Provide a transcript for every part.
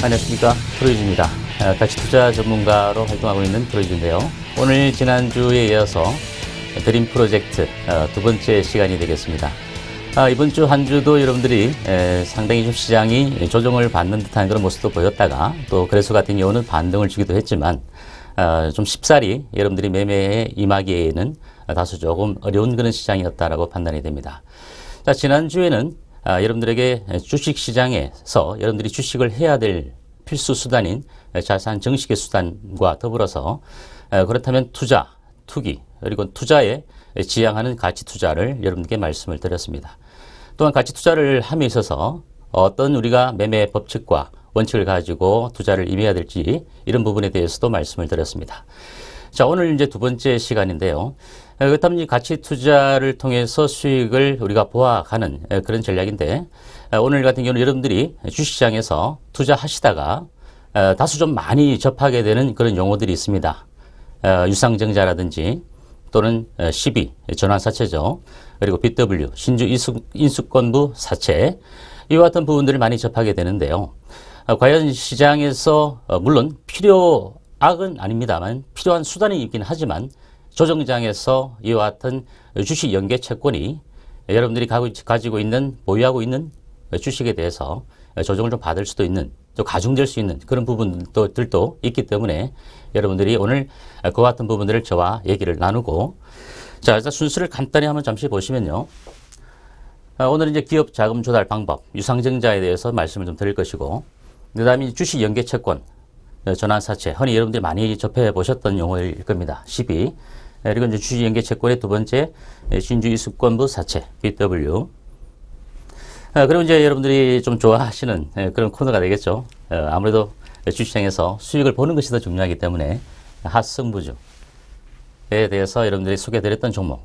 안녕하십니까, 프로이즈입니다. 가치투자 전문가로 활동하고 있는 프로이즈인데요. 오늘 지난주에 이어서 드림 프로젝트 두 번째 시간이 되겠습니다. 이번 주 한 주도 여러분들이 상당히 좀 시장이 조정을 받는 듯한 그런 모습도 보였다가 또 거래소 같은 경우는 반등을 주기도 했지만 좀 쉽사리 여러분들이 매매에 임하기에는 다소 조금 어려운 그런 시장이었다라고 판단이 됩니다. 자, 지난주에는 여러분들에게 주식시장에서 여러분들이 주식을 해야 될 필수 수단인 자산 증식의 수단과 더불어서 그렇다면 투자, 투기, 그리고 투자에 지향하는 가치 투자를 여러분께 말씀을 드렸습니다. 또한 가치 투자를 함에 있어서 어떤 우리가 매매 법칙과 원칙을 가지고 투자를 임해야 될지 이런 부분에 대해서도 말씀을 드렸습니다. 자, 오늘 이제 두 번째 시간인데요. 그렇다면 이 가치 투자를 통해서 수익을 우리가 보아가는 그런 전략인데 오늘 같은 경우는 여러분들이 주식시장에서 투자하시다가 다소 좀 많이 접하게 되는 그런 용어들이 있습니다. 유상증자라든지 또는 CB, 전환사채죠. 그리고 BW, 신주 인수권부 사채, 이와 같은 부분들을 많이 접하게 되는데요. 과연 시장에서 물론 필요악은 아닙니다만 필요한 수단이 있긴 하지만 조정장에서 이와 같은 주식 연계 채권이 여러분들이 가지고 있는, 보유하고 있는 주식에 대해서 조정을 좀 받을 수도 있는, 또 가중될 수 있는 그런 부분들도 있기 때문에 여러분들이 오늘 그와 같은 부분들을 저와 얘기를 나누고, 자, 일단 순서를 간단히 한번 잠시 보시면요. 오늘은 이제 기업 자금 조달 방법, 유상증자에 대해서 말씀을 좀 드릴 것이고, 그 다음에 주식 연계 채권, 전환사채, 흔히 여러분들이 많이 접해 보셨던 용어일 겁니다. 12. 그리고 이제 주식 연계 채권의 두 번째, 신주 인수권부 사채, BW. 그리고 이제 여러분들이 좀 좋아하시는 그런 코너가 되겠죠. 아무래도 주식시장에서 수익을 보는 것이 더 중요하기 때문에 핫승부주에 대해서 여러분들이 소개해드렸던 종목,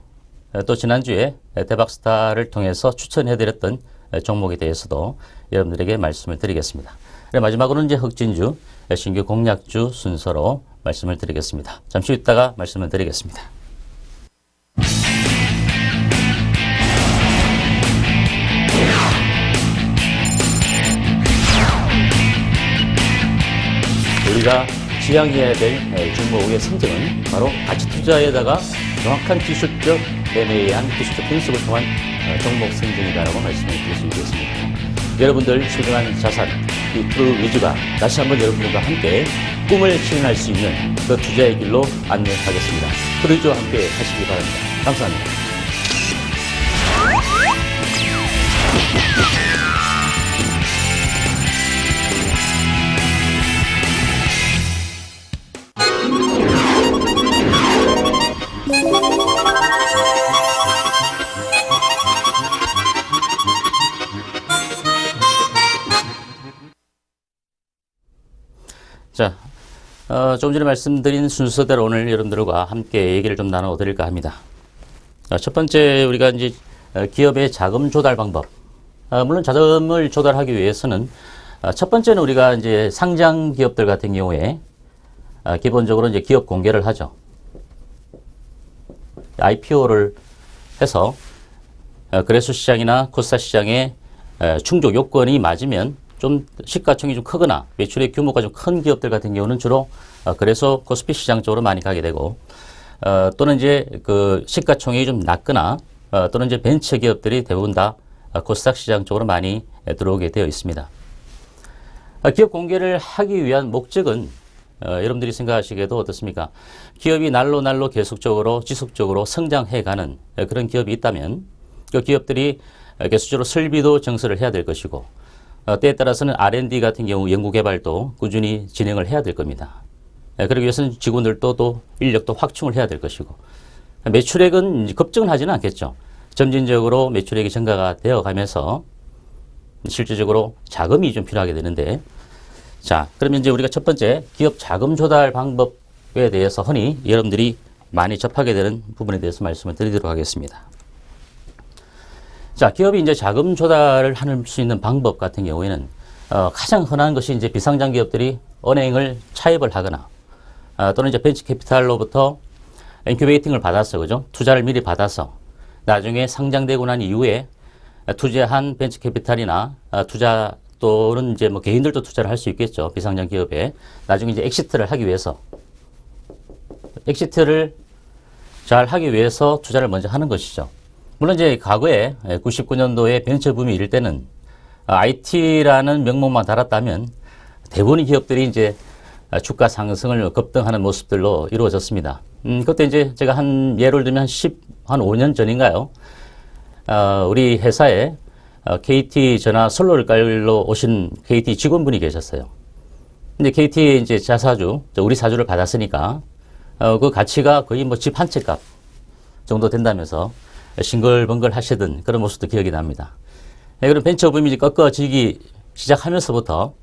또 지난주에 대박스타를 통해서 추천해드렸던 종목에 대해서도 여러분들에게 말씀을 드리겠습니다. 마지막으로는 이제 흑진주, 신규 공략주 순서로 말씀을 드리겠습니다. 잠시 있다가 말씀을 드리겠습니다. 우리가 지향해야 될 종목의 성적은 바로 가치 투자에다가 정확한 기술적 매매에 의한 기술적 분석을 통한 종목 선정이다라고 말씀을 드릴 수 있겠습니다. 여러분들 소중한 자산, 이 프로위즈가 다시 한번 여러분들과 함께 꿈을 실현할 수 있는 그 투자의 길로 안내하겠습니다. 프로위즈와 함께 하시기 바랍니다. 감사합니다. 자, 조금 전에 말씀드린 순서대로 오늘 여러분들과 함께 얘기를 좀 나눠드릴까 합니다. 첫 번째, 우리가 이제 기업의 자금 조달 방법. 물론 자금을 조달하기 위해서는 첫 번째는 우리가 이제 상장 기업들 같은 경우에 기본적으로 이제 기업 공개를 하죠. IPO를 해서 거래소 시장이나 코스닥 시장에 충족 요건이 맞으면 좀 시가총액이 좀 크거나 매출의 규모가 좀 큰 기업들 같은 경우는 주로 그래서 코스피 시장 쪽으로 많이 가게 되고, 또는 이제 그 시가총액이 좀 낮거나 또는 이제 벤처 기업들이 대부분 다 코스닥 시장 쪽으로 많이 들어오게 되어 있습니다. 기업 공개를 하기 위한 목적은 여러분들이 생각하시기에도 어떻습니까? 기업이 날로 계속적으로 지속적으로 성장해가는 그런 기업이 있다면 그 기업들이 계속적으로 설비도 증설을 해야 될 것이고, 때에 따라서는 R&D 같은 경우 연구개발도 꾸준히 진행을 해야 될 겁니다. 그러기 위해서는 직원들도 또 인력도 확충을 해야 될 것이고, 매출액은 급증은 하지는 않겠죠. 점진적으로 매출액이 증가가 되어 가면서 실질적으로 자금이 좀 필요하게 되는데, 자, 그러면 이제 우리가 첫 번째 기업 자금 조달 방법에 대해서 흔히 여러분들이 많이 접하게 되는 부분에 대해서 말씀을 드리도록 하겠습니다. 자, 기업이 이제 자금 조달을 할 수 있는 방법 같은 경우에는 가장 흔한 것이 이제 비상장 기업들이 은행을 차입을 하거나 또는 이제 벤처 캐피탈로부터 인큐베이팅을 받아서, 그죠? 투자를 미리 받아서 나중에 상장되고 난 이후에 투자한 벤처 캐피탈이나 또는 이제 뭐 개인들도 투자를 할 수 있겠죠. 비상장 기업에. 나중에 이제 엑시트를 하기 위해서. 엑시트를 잘 하기 위해서 투자를 먼저 하는 것이죠. 물론 이제 과거에 99년도에 벤처붐이 이럴 때는 IT라는 명목만 달았다면 대부분의 기업들이 이제 주가 상승을 급등하는 모습들로 이루어졌습니다. 그때 이제 제가 한 예를 들면 한 5년 전인가요? 우리 회사에 KT 전화 선로를 깔러 오신 KT 직원분이 계셨어요. 근데 KT 이제 자사주, 우리 사주를 받았으니까 그 가치가 거의 뭐 집 한 채 값 정도 된다면서 싱글벙글 하시던 그런 모습도 기억이 납니다. 그런 벤처붐이 꺾어지기 시작하면서부터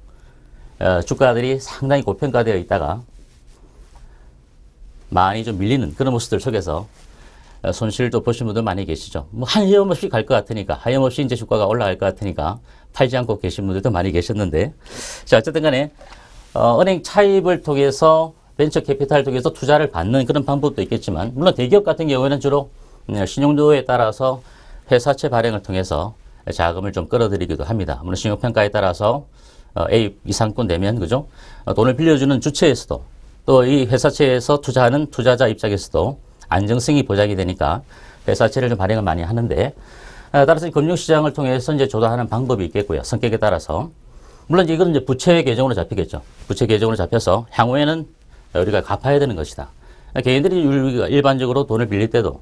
주가들이 상당히 고평가되어 있다가 많이 좀 밀리는 그런 모습들 속에서 손실도 보신 분들 많이 계시죠. 뭐 하염없이 갈 것 같으니까, 하염없이 이제 주가가 올라갈 것 같으니까 팔지 않고 계신 분들도 많이 계셨는데, 자, 어쨌든 간에 은행 차입을 통해서 벤처 캐피탈을 통해서 투자를 받는 그런 방법도 있겠지만, 물론 대기업 같은 경우에는 주로 신용도에 따라서 회사채 발행을 통해서 자금을 좀 끌어들이기도 합니다. 물론 신용평가에 따라서 A 이상권 되면, 그죠? 돈을 빌려주는 주체에서도 또 이 회사채에서 투자하는 투자자 입장에서도 안정성이 보장이 되니까 회사채를 좀 발행을 많이 하는데, 따라서 금융시장을 통해서 이제 조달하는 방법이 있겠고요. 성격에 따라서. 물론 이건 이제 부채 계정으로 잡히겠죠. 부채 계정으로 잡혀서 향후에는 우리가 갚아야 되는 것이다. 개인들이 일반적으로 돈을 빌릴 때도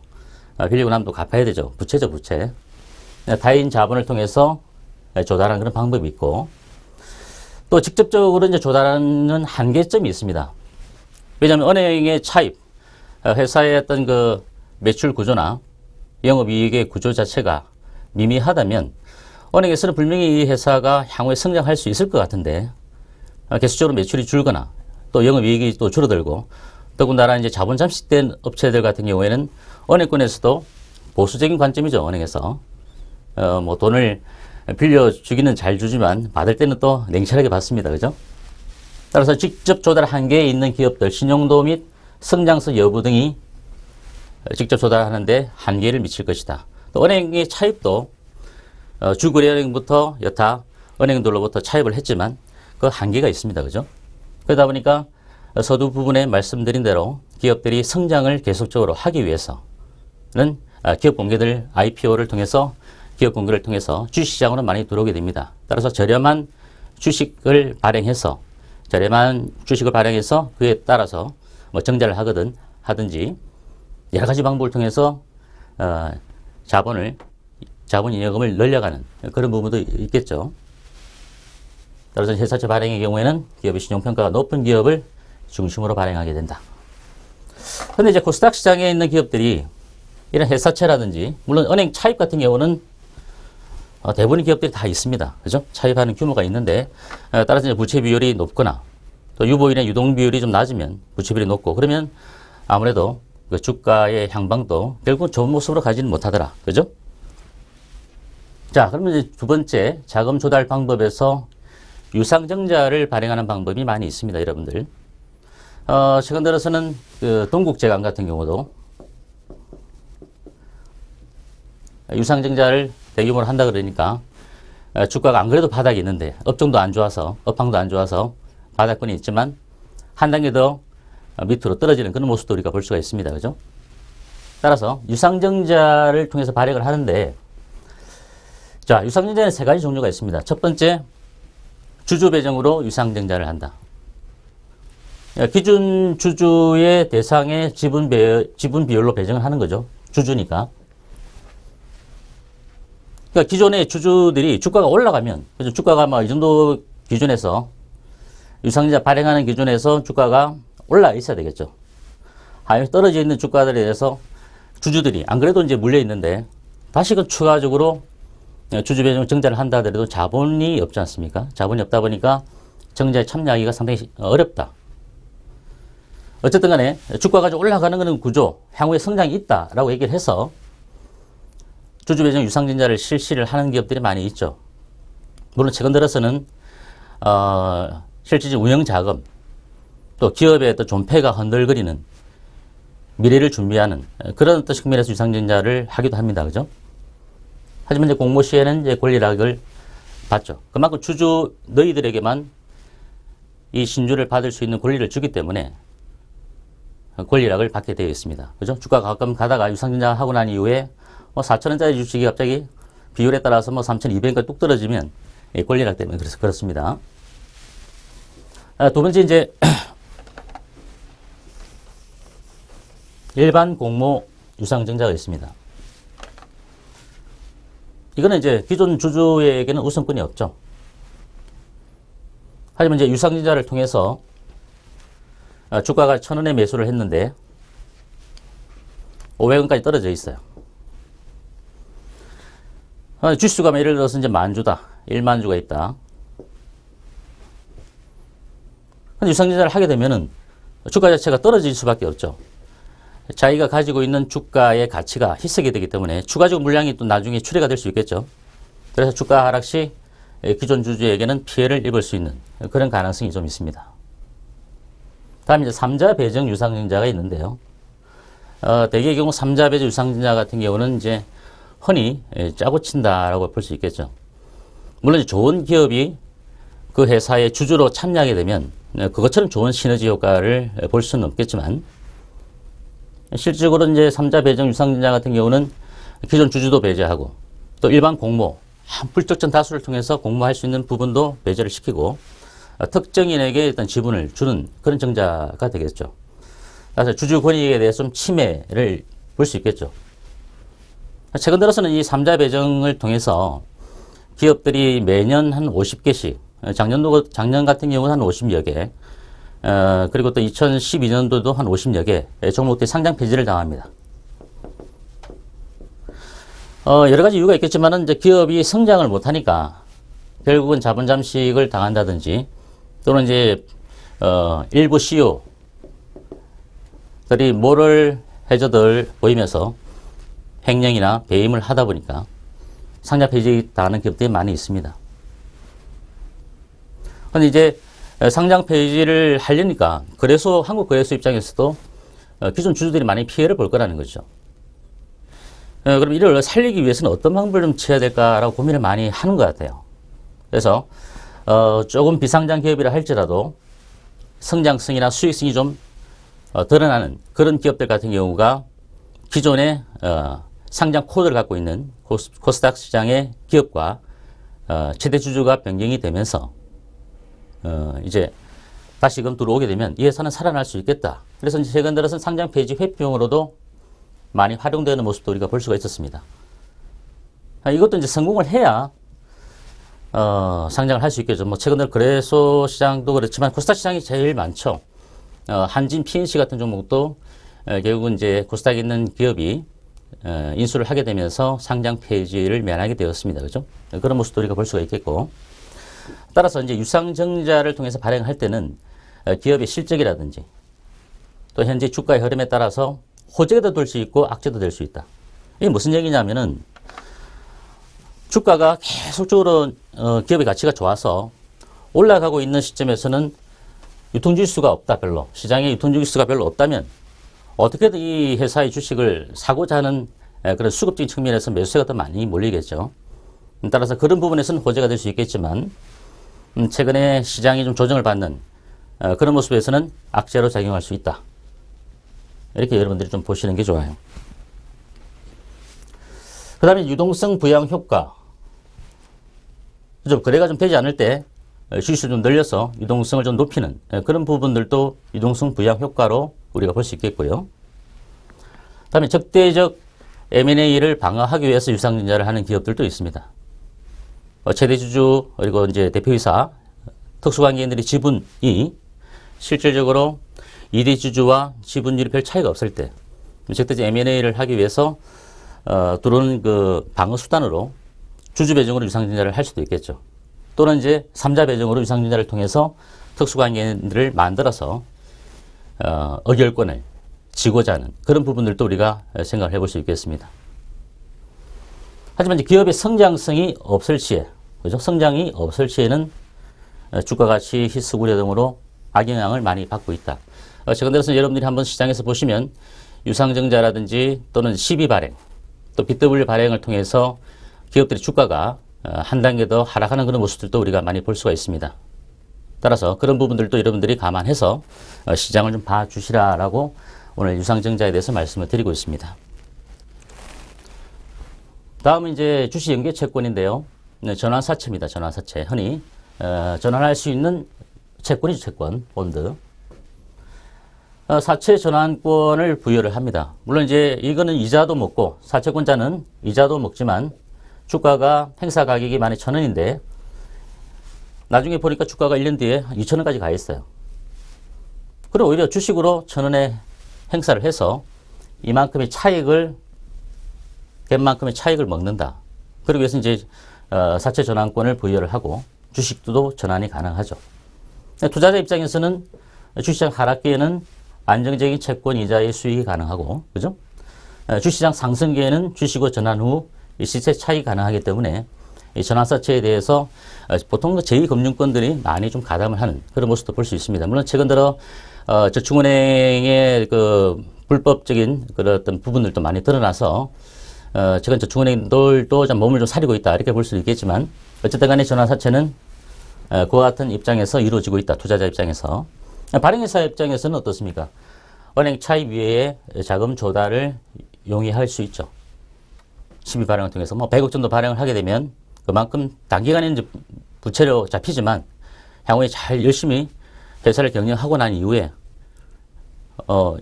빌리고 나면 또 갚아야 되죠. 부채죠, 부채. 타인 자본을 통해서 조달하는 그런 방법이 있고, 또 직접적으로 이제 조달하는 한계점이 있습니다. 왜냐하면 은행의 차입, 회사의 어떤 그 매출 구조나 영업이익의 구조 자체가 미미하다면 은행에서는 분명히 이 회사가 향후에 성장할 수 있을 것 같은데 계속적으로 매출이 줄거나 또 영업이익이 또 줄어들고, 더군다나 이제 자본 잠식된 업체들 같은 경우에는 은행권에서도 보수적인 관점이죠. 은행에서 뭐 돈을 빌려주기는 잘 주지만 받을 때는 또 냉철하게 받습니다. 그죠? 따라서 직접 조달 한계에 있는 기업들, 신용도 및 성장성 여부 등이 직접 조달하는데 한계를 미칠 것이다. 또 은행의 차입도 주거래은행부터 여타 은행들로부터 차입을 했지만 그 한계가 있습니다. 그죠? 그러다 보니까 서두 부분에 말씀드린 대로 기업들이 성장을 계속적으로 하기 위해서는 기업 공개들 IPO를 통해서 기업 공개를 통해서 주식시장으로 많이 들어오게 됩니다. 따라서 저렴한 주식을 발행해서 그에 따라서 뭐 정자를 하든지 여러 가지 방법을 통해서 자본 잉여금을 늘려가는 그런 부분도 있겠죠. 따라서 회사채 발행의 경우에는 기업의 신용평가가 높은 기업을 중심으로 발행하게 된다. 그런데 이제 코스닥 시장에 있는 기업들이 이런 회사채라든지, 물론 은행 차입 같은 경우는 대부분의 기업들이 다 있습니다. 그죠? 차입하는 규모가 있는데, 따라서 이제 부채 비율이 높거나, 또 유보율이나 유동 비율이 좀 낮으면 부채 비율이 높고, 그러면 아무래도 그 주가의 향방도 결국 좋은 모습으로 가지는 못하더라. 그죠? 자, 그러면 이제 두 번째 자금 조달 방법에서 유상증자를 발행하는 방법이 많이 있습니다, 여러분들. 최근 들어서는 그 동국제강 같은 경우도 유상증자를 대규모로 한다 그러니까 주가가 안 그래도 바닥이 있는데 업종도 안 좋아서, 업황도 안 좋아서 바닥권이 있지만 한 단계 더 밑으로 떨어지는 그런 모습도 우리가 볼 수가 있습니다. 그죠? 따라서 유상증자를 통해서 발행을 하는데, 자, 유상증자는 세 가지 종류가 있습니다. 첫 번째, 주주 배정으로 유상증자를 한다. 기준 주주의 대상의 지분 비율로 배정을 하는 거죠. 주주니까. 그러니까 기존의 주주들이 주가가 올라가면, 그죠? 주가가 막 이 정도 기준에서, 유상증자 발행하는 기준에서 주가가 올라 있어야 되겠죠. 하면 떨어져 있는 주가들에 대해서 주주들이 안 그래도 이제 물려 있는데 다시금 추가적으로 주주 배정 정자를 한다 하더라도 자본이 없지 않습니까? 자본이 없다 보니까 정자에 참여하기가 상당히 어렵다. 어쨌든 간에 주가가 좀 올라가는 그런 구조, 향후에 성장이 있다라고 얘기를 해서 주주 배정 유상증자를 실시를 하는 기업들이 많이 있죠. 물론 최근 들어서는 실질적 운영 자금, 또 기업의 또 존폐가 흔들거리는 미래를 준비하는 그런 어떤 측면에서 유상증자를 하기도 합니다. 그죠? 하지만 이제 공모 시에는 이제 권리락을 받죠. 그만큼 주주 너희들에게만 이 신주를 받을 수 있는 권리를 주기 때문에 권리락을 받게 되어 있습니다. 그죠? 주가가 가끔 가다가 유상증자 하고 난 이후에 4,000원짜리 주식이 갑자기 비율에 따라서 3,200원까지 뚝 떨어지면 권리락 때문에 그래서 그렇습니다. 두 번째 이제 일반 공모 유상증자가 있습니다. 이거는 이제 기존 주주에게는 우선권이 없죠. 하지만 이제 유상증자를 통해서 주가가 1,000원에 매수를 했는데 500원까지 떨어져 있어요. 주식수가 예를 들어서 이제 10,000주다. 10,000주가 있다. 근데 유상증자를 하게 되면은 주가 자체가 떨어질 수밖에 없죠. 자기가 가지고 있는 주가의 가치가 희석이 되기 때문에 추가적 물량이 또 나중에 출회가 될 수 있겠죠. 그래서 주가 하락 시 기존 주주에게는 피해를 입을 수 있는 그런 가능성이 좀 있습니다. 다음 이제 3자 배정 유상증자가 있는데요. 대개의 경우 3자 배정 유상증자 같은 경우는 이제 흔히 짜고 친다라고 볼 수 있겠죠. 물론 좋은 기업이 그 회사의 주주로 참여하게 되면 그것처럼 좋은 시너지 효과를 볼 수는 없겠지만 실질적으로 이제 3자 배정 유상증자 같은 경우는 기존 주주도 배제하고 또 일반 공모, 불특정 다수를 통해서 공모할 수 있는 부분도 배제를 시키고 특정인에게 일단 지분을 주는 그런 정자가 되겠죠. 그래서 주주 권익에 대해서 좀 침해를 볼 수 있겠죠. 최근 들어서는 이 3자 배정을 통해서 기업들이 매년 한 50개씩, 작년 같은 경우는 한 50여 개, 그리고 또 2012년도도 한 50여 개 종목들이 상장 폐지를 당합니다. 여러 가지 이유가 있겠지만은 이제 기업이 성장을 못하니까 결국은 자본 잠식을 당한다든지 또는 이제 일부 CEO들이 모럴 해저들 보이면서 횡령이나 배임을 하다 보니까 상장 폐지 당하는 기업들이 많이 있습니다. 근데 이제 상장 폐지를 하려니까 거래소, 한국거래소 입장에서도 기존 주주들이 많이 피해를 볼 거라는 거죠. 그럼 이를 살리기 위해서는 어떤 방법을 좀 취해야 될까라고 고민을 많이 하는 것 같아요. 그래서 조금 비상장 기업이라 할지라도 성장성이나 수익성이 좀 드러나는 그런 기업들 같은 경우가 기존의 상장 코드를 갖고 있는 코스닥 시장의 기업과 최대 주주가 변경이 되면서 이제 다시금 들어오게 되면 이 회사는 살아날 수 있겠다. 그래서 이제 최근 들어서는 상장 폐지 회피용으로도 많이 활용되는 모습도 우리가 볼 수가 있었습니다. 이것도 이제 성공을 해야 상장을 할 수 있겠죠. 뭐 최근 들어 거래소 시장도 그렇지만 코스닥 시장이 제일 많죠. 한진 PNC 같은 종목도 결국은 이제 코스닥에 있는 기업이 인수를 하게 되면서 상장 폐지를 면하게 되었습니다. 그죠? 그런 모습도 우리가 볼 수가 있겠고. 따라서 이제 유상증자를 통해서 발행할 때는 기업의 실적이라든지 또 현재 주가의 흐름에 따라서 호재도 될 수 있고 악재도 될 수 있다. 이게 무슨 얘기냐면은 주가가 계속적으로 기업의 가치가 좋아서 올라가고 있는 시점에서는 유통주식수가 없다 별로. 시장에 유통주식수가 별로 없다면 어떻게든 이 회사의 주식을 사고자 하는 그런 수급적인 측면에서 매수세가 더 많이 몰리겠죠. 따라서 그런 부분에서는 호재가 될 수 있겠지만 최근에 시장이 좀 조정을 받는 그런 모습에서는 악재로 작용할 수 있다. 이렇게 여러분들이 좀 보시는 게 좋아요. 그 다음에 유동성 부양 효과. 좀 거래가 좀 되지 않을 때 주식을 좀 늘려서 유동성을 좀 높이는 그런 부분들도 유동성 부양 효과로 우리가 볼 수 있겠고요. 그 다음에 적대적 M&A를 방어하기 위해서 유상증자를 하는 기업들도 있습니다. 최대 주주 그리고 이제 대표이사 특수관계인들의 지분이 실질적으로 2대 주주와 지분율이 별 차이가 없을 때 적대적 M&A를 하기 위해서 들어오는 그 방어 수단으로 주주 배정으로 유상증자를 할 수도 있겠죠. 또는 이제 3자 배정으로 유상증자를 통해서 특수관계인들을 만들어서 의결권을 지고자 하는 그런 부분들도 우리가 생각을 해볼 수 있겠습니다. 하지만 이제 기업의 성장성이 없을 시에, 그죠? 성장이 없을 시에는 주가 가치 희석 우려 등으로 악영향을 많이 받고 있다. 최근 들어서 여러분들이 한번 시장에서 보시면 유상증자라든지 또는 CB 발행, 또 BW 발행을 통해서 기업들의 주가가 한 단계 더 하락하는 그런 모습들도 우리가 많이 볼 수가 있습니다. 따라서 그런 부분들도 여러분들이 감안해서 시장을 좀 봐주시라라고 오늘 유상증자에 대해서 말씀을 드리고 있습니다. 다음은 이제 주식 연계 채권인데요. 전환사채입니다. 전환사채. 흔히 전환할 수 있는 채권이죠. 채권, 본드. 사채 전환권을 부여를 합니다. 물론 이제 이거는 이자도 먹고 사채권자는 이자도 먹지만 주가가 행사 가격이 12,000원인데 나중에 보니까 주가가 1년 뒤에 2,000원까지 가 있어요. 그리고 오히려 주식으로 1,000원에 행사를 해서 이만큼의 차익을 갭만큼의 차익을 먹는다. 그러기 위해서 이제 사채 전환권을 부여를 하고 주식도 전환이 가능하죠. 투자자 입장에서는 주시장 하락기에는 안정적인 채권 이자의 수익이 가능하고, 그죠? 주시장 상승기에는 주식으로 전환 후 시세 차익이 가능하기 때문에 이 전환사채에 대해서 보통 제2금융권들이 많이 좀 가담을 하는 그런 모습도 볼 수 있습니다. 물론 최근 들어 저축은행의 그 불법적인 그런 어떤 부분들도 많이 드러나서 최근 저축은행들도 좀 몸을 좀 사리고 있다 이렇게 볼 수도 있겠지만 어쨌든 간에 전환사채는 그와 같은 입장에서 이루어지고 있다. 투자자 입장에서. 발행회사 입장에서는 어떻습니까? 은행 차입 외에 자금 조달을 용이할 수 있죠. 12 발행을 통해서 뭐 100억 정도 발행을 하게 되면 그만큼 단기간에 이제 부채로 잡히지만 향후에 잘 열심히 회사를 경영하고 난 이후에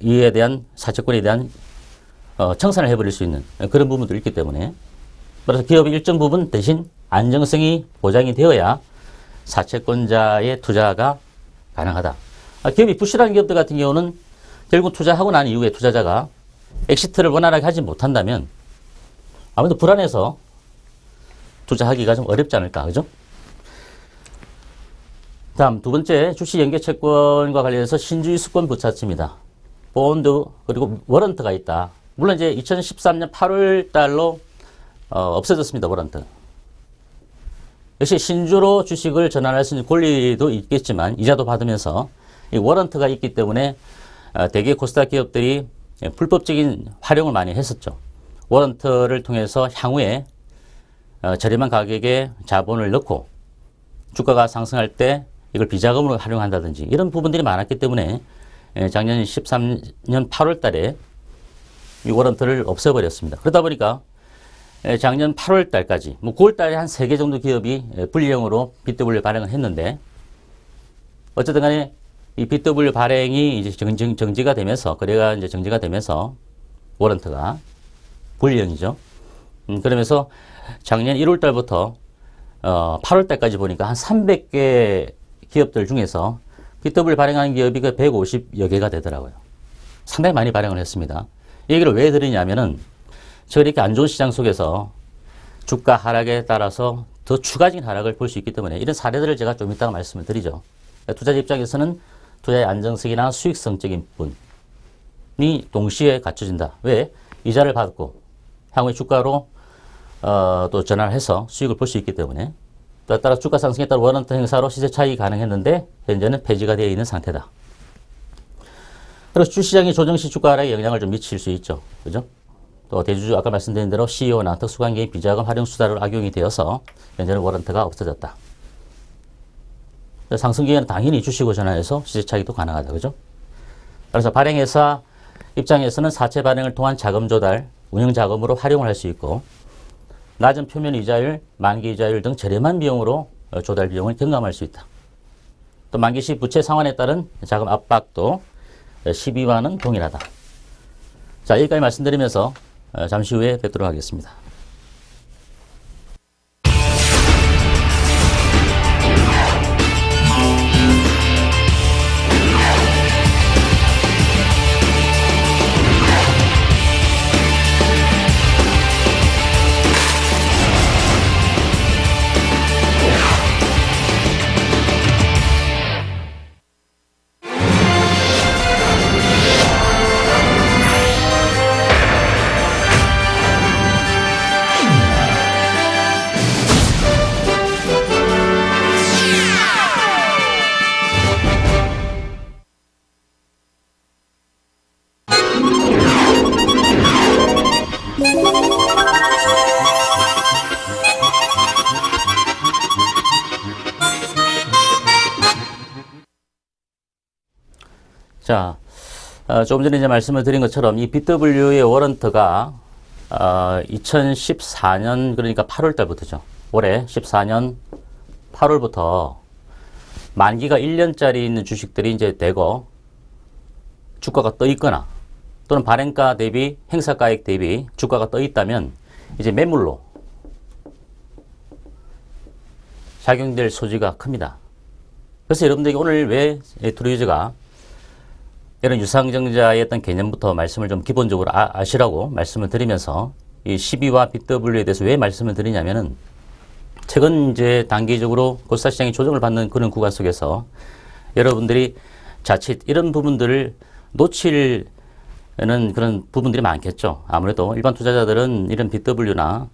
이에 대한 사채권에 대한 청산을 해버릴 수 있는 그런 부분도 있기 때문에 그래서 기업의 일정 부분 대신 안정성이 보장이 되어야 사채권자의 투자가 가능하다. 기업이 부실한 기업들 같은 경우는 결국 투자하고 난 이후에 투자자가 엑시트를 원활하게 하지 못한다면 아무래도 불안해서 투자하기가 좀 어렵지 않을까, 그죠? 다음 두 번째 주식 연계 채권과 관련해서 신주의 수권 부차입니다. 본드 그리고 워런트가 있다. 물론 이제 2013년 8월 달로 없어졌습니다. 워런트. 역시 신주로 주식을 전환할 수 있는 권리도 있겠지만 이자도 받으면서 이 워런트가 있기 때문에 대개 코스닥 기업들이 불법적인 활용을 많이 했었죠. 워런트를 통해서 향후에 저렴한 가격에 자본을 넣고 주가가 상승할 때 이걸 비자금으로 활용한다든지 이런 부분들이 많았기 때문에 작년 13년 8월 달에 이 워런트를 없애버렸습니다. 그러다 보니까 작년 8월 달까지, 뭐 9월 달에 한 3개 정도 기업이 분리형으로 BW 발행을 했는데, 어쨌든 간에 이 BW 발행이 이제 정지가 되면서, 거래가 이제 정지가 되면서, 워런트가 분리형이죠. 그러면서 작년 1월 달부터 8월 달까지 보니까 한 300개 기업들 중에서 BW 발행하는 기업이 그 150여 개가 되더라고요. 상당히 많이 발행을 했습니다. 이 얘기를 왜 드리냐면은, 제가 이렇게 안 좋은 시장 속에서 주가 하락에 따라서 더 추가적인 하락을 볼 수 있기 때문에 이런 사례들을 제가 좀 이따가 말씀을 드리죠. 투자자 입장에서는 투자의 안정성이나 수익성적인 부분이 동시에 갖춰진다. 왜? 이자를 받고 향후에 주가로 또 전환을 해서 수익을 볼 수 있기 때문에 따라 주가 상승에 따라 워런트 행사로 시세 차익이 가능했는데 현재는 폐지가 되어 있는 상태다. 그래서 주시장이 조정시 주가 하락에 영향을 좀 미칠 수 있죠. 그죠? 또 대주주 아까 말씀드린 대로 CEO나 특수관계인 비자금 활용 수단으로 악용이 되어서 현재는 워런트가 없어졌다. 상승기에는 당연히 주식으로 전환해서 시세 차익도 가능하다. 그죠? 그래서 발행회사 입장에서는 사채 발행을 통한 자금 조달, 운영 자금으로 활용을 할 수 있고 낮은 표면 이자율, 만기 이자율 등 저렴한 비용으로 조달 비용을 경감할 수 있다. 또 만기 시 부채 상환에 따른 자금 압박도 시비와는 동일하다. 자, 여기까지 말씀드리면서 잠시 후에 뵙도록 하겠습니다. 자, 조금 전에 이제 말씀을 드린 것처럼 이 BW의 워런트가 2014년 그러니까 8월 달부터죠. 올해 14년 8월부터 만기가 1년짜리 있는 주식들이 이제 대거 주가가 떠 있거나 또는 발행가 대비 행사가액 대비 주가가 떠 있다면 이제 매물로 작용될 소지가 큽니다. 그래서 여러분들이 오늘 왜 트루이즈가 이런 유상증자의 어떤 개념부터 말씀을 좀 기본적으로 아시라고 말씀을 드리면서 이 12와 BW에 대해서 왜 말씀을 드리냐면은 최근 이제 단기적으로 코스닥시장이 조정을 받는 그런 구간 속에서 여러분들이 자칫 이런 부분들을 놓치는 그런 부분들이 많겠죠. 아무래도 일반 투자자들은 이런 BW나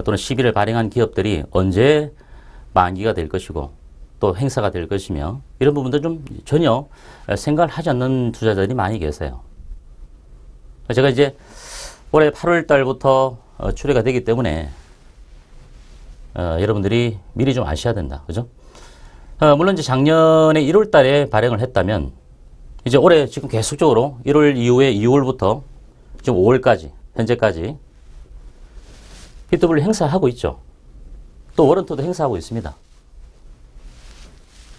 또는 12를 발행한 기업들이 언제 만기가 될 것이고 또 행사가 될 것이며 이런 부분들 좀 전혀 생각을 하지 않는 투자자들이 많이 계세요. 제가 이제 올해 8월 달부터 출회가 되기 때문에 여러분들이 미리 좀 아셔야 된다. 그죠? 물론 이제 작년에 1월 달에 발행을 했다면 이제 올해 지금 계속적으로 1월 이후에 2월부터 지금 5월까지 현재까지 BW 행사하고 있죠. 또 워런트도 행사하고 있습니다.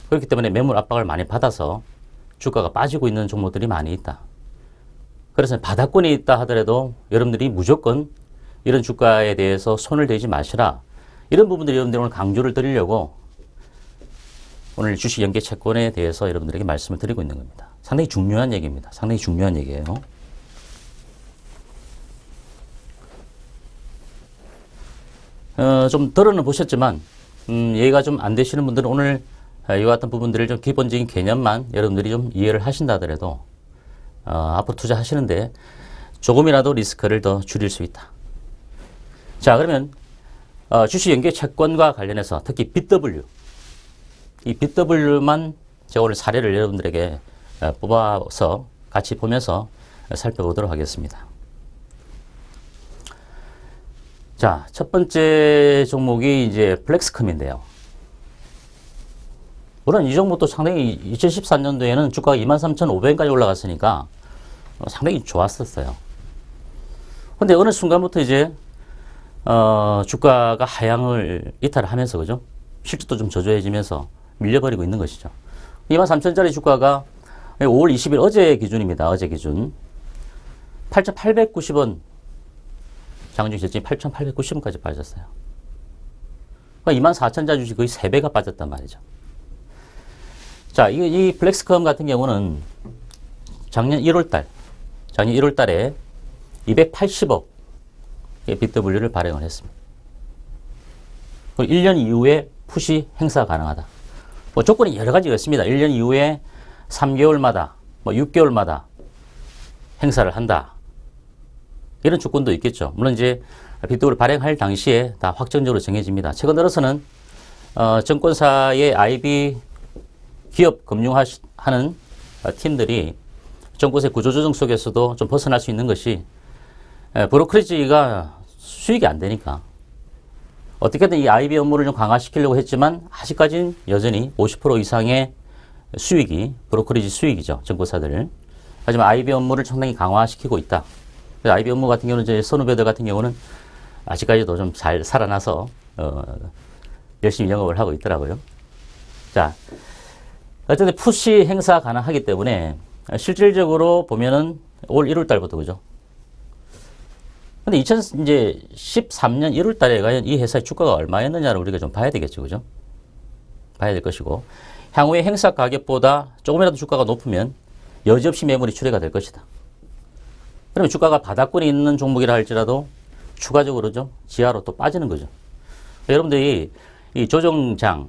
그렇기 때문에 매물 압박을 많이 받아서 주가가 빠지고 있는 종목들이 많이 있다. 그래서 바닥권이 있다 하더라도 여러분들이 무조건 이런 주가에 대해서 손을 대지 마시라. 이런 부분들이 여러분들 오늘 강조를 드리려고 오늘 주식 연계 채권에 대해서 여러분들에게 말씀을 드리고 있는 겁니다. 상당히 중요한 얘기입니다. 상당히 중요한 얘기예요. 좀 들어는 보셨지만 이해가 좀 안 되시는 분들은 오늘 이와 같은 부분들을 좀 기본적인 개념만 여러분들이 좀 이해를 하신다 하더라도 앞으로 투자하시는데 조금이라도 리스크를 더 줄일 수 있다. 자, 그러면 주식 연계 채권과 관련해서 특히 BW 이 BW만 제가 오늘 사례를 여러분들에게 뽑아서 같이 보면서 살펴보도록 하겠습니다. 자, 첫 번째 종목이 이제 플렉스컴인데요. 물론 이 종목도 상당히 2013년도에는 주가가 23,500원까지 올라갔으니까 상당히 좋았었어요. 근데 어느 순간부터 이제 주가가 하향을 이탈하면서 그죠? 실적도 좀 저조해지면서 밀려버리고 있는 것이죠. 23,000원짜리 주가가 5월 20일 어제 기준입니다. 어제 기준 8,890원 장중 저점이 8,890원까지 빠졌어요. 그러니까 24,000자 주식 거의 3배가 빠졌단 말이죠. 자, 이 플렉스컴 같은 경우는 작년 1월 달에 280억 BW를 발행을 했습니다. 그리고 1년 이후에 푸시 행사 가능하다. 뭐 조건이 여러 가지가 있습니다. 1년 이후에 3개월마다, 뭐 6개월마다 행사를 한다. 이런 조건도 있겠죠. 물론 이제 BW를 발행할 당시에 다 확정적으로 정해집니다. 최근 들어서는 증권사의 IB 기업 금융하는 팀들이 정권의 구조조정 속에서도 좀 벗어날 수 있는 것이 브로커리지가 수익이 안 되니까 어떻게든 이 IB 업무를 좀 강화시키려고 했지만 아직까지는 여전히 50% 이상의 수익이 브로커리지 수익이죠. 정권사들. 하지만 IB 업무를 상당히 강화시키고 있다. IB 업무 같은 경우는 이제 선후배들 같은 경우는 아직까지도 좀 잘 살아나서 열심히 영업을 하고 있더라고요. 자, 어쨌든 푸시 행사 가능하기 때문에 실질적으로 보면은 올 1월 달부터 그죠? 근데 2013년 1월 달에 과연 이 회사의 주가가 얼마였느냐를 우리가 좀 봐야 되겠죠. 그죠? 봐야 될 것이고 향후에 행사 가격보다 조금이라도 주가가 높으면 여지없이 매물이 출회가 될 것이다. 그러면 주가가 바닥권에 있는 종목이라 할지라도 추가적으로 좀 지하로 또 빠지는 거죠. 여러분들이 이 조정장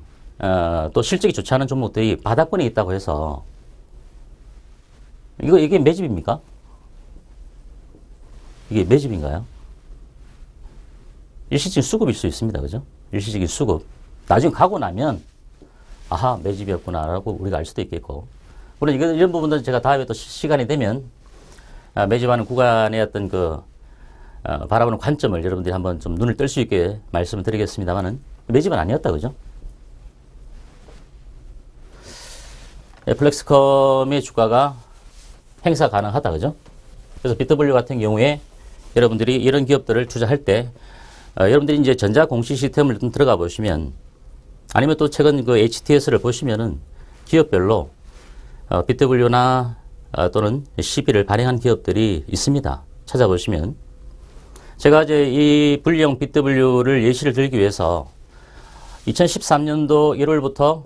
또 실적이 좋지 않은 종목들이 바닥권에 있다고 해서 이게 매집입니까? 이게 매집인가요? 일시적인 수급일 수 있습니다. 그죠? 일시적인 수급. 나중에 가고 나면 아하 매집이었구나라고 우리가 알 수도 있겠고 물론 이런 부분들은 제가 다음에 또 시간이 되면 매집하는 구간의 어떤 바라보는 관점을 여러분들이 한번 좀 눈을 뜰 수 있게 말씀을 드리겠습니다만은 매집은 아니었다. 그죠? 플렉스컴의 주가가 행사 가능하다. 그죠? 그래서 BW 같은 경우에 여러분들이 이런 기업들을 투자할 때 여러분들이 이제 전자 공시 시스템을 좀 들어가 보시면 아니면 또 최근 그 HTS를 보시면은 기업별로 BW나 또는 CB를 발행한 기업들이 있습니다. 찾아보시면 제가 이제 이 분리형 BW를 예시를 들기 위해서 2013년도 1월부터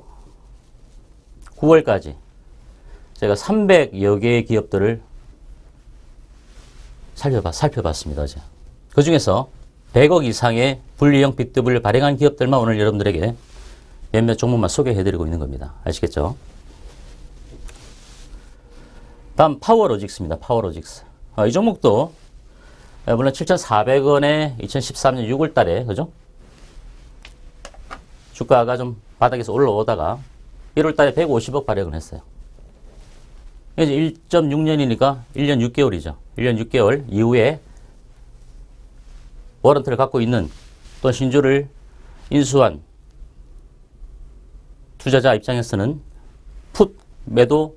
9월까지 제가 300여 개의 기업들을 살펴봤습니다. 어제. 그 중에서 100억 이상의 분리형 BW를 발행한 기업들만 오늘 여러분들에게 몇몇 종목만 소개해드리고 있는 겁니다. 아시겠죠? 다음 파워로직스입니다. 파워로직스. 이 종목도 물론 7,400원에 2013년 6월 달에 그죠? 주가가 좀 바닥에서 올라오다가 1월 달에 150억 발행을 했어요. 이제 1.6년이니까 1년 6개월이죠. 1년 6개월 이후에 워런트를 갖고 있는 또 신주를 인수한 투자자 입장에서는 풋 매도